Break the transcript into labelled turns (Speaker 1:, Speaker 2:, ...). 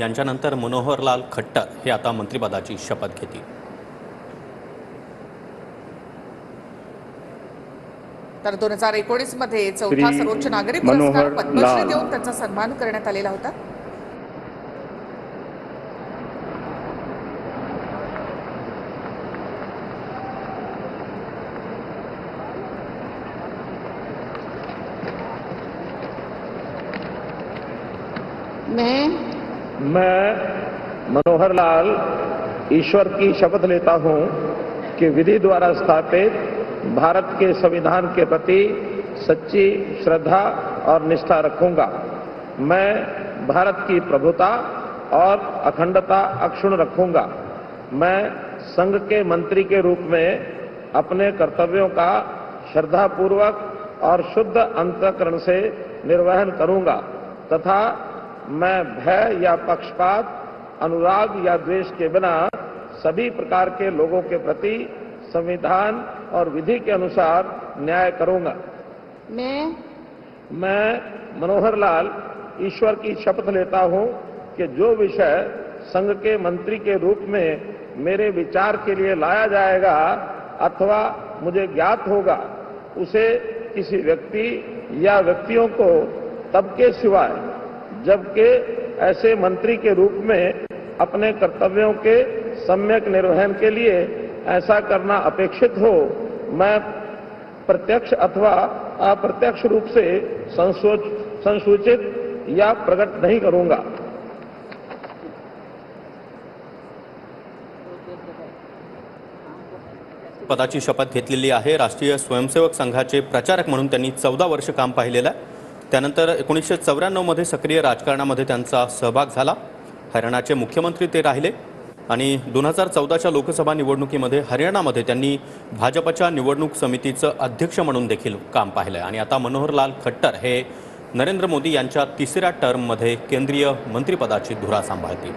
Speaker 1: यांच्यानंतर मनोहरलाल खट्टर हे आता मंत्रिपदाची शपथ घेतील।
Speaker 2: तर 2019 मध्ये चौथा सर्वोच्च नागरी पुरस्कार पद्मश्री देऊन त्यांचा सन्मान करण्यात आलेला होता।
Speaker 3: मैं मनोहरलाल ईश्वर की शपथ लेता हूं कि विधि द्वारा स्थापित भारत के संविधान के प्रति सच्ची श्रद्धा और निष्ठा रखूंगा। मैं भारत की प्रभुता और अखंडता अक्षुण्ण रखूंगा। मैं संघ के मंत्री के रूप में अपने कर्तव्यों का श्रद्धापूर्वक और शुद्ध अंतःकरण से निर्वहन करूंगा तथा मैं भय या पक्षपात, अनुराग या द्वेष के बिना सभी प्रकार के लोगों के प्रति संविधान और विधि के अनुसार न्याय करूंगा। मैं मनोहरलाल ईश्वर की शपथ लेता हूं कि जो विषय संघ के मंत्री के रूप में मेरे विचार के लिए लाया जाएगा अथवा मुझे ज्ञात होगा, उसे किसी व्यक्ति या व्यक्तियों को तब के सिवाय जबकि ऐसे मंत्री के रूप में अपने कर्तव्यों के सम्यक निर्वहन के लिए ऐसा करना अपेक्षित हो, मैं प्रत्यक्ष अथवा अप्रत्यक्ष रूप से संसूचित या प्रकट नहीं करूंगा।
Speaker 1: पदाची शपथ घेतलेली आहे। राष्ट्रीय स्वयंसेवक संघाचे प्रचारक म्हणून त्यांनी 14 वर्ष काम पाहिलेलं आहे। त्यानंतर 1994 मध्ये सक्रिय राजकारणामध्ये त्यांचा सहभाग झाला। हरियाणाचे मुख्यमंत्री ते राहिले आणि 2014च्या लोकसभा निवडणुकीमध्ये हरियाणामध्ये त्यांनी भाजपच्या निवडणूक समितीचं अध्यक्ष म्हणून देखील काम पाहिलं आणि आता मनोहरलाल खट्टर हे नरेंद्र मोदी यांच्या तिसऱ्या टर्ममध्ये केंद्रीय मंत्रिपदाची धुरा सांभाळतील।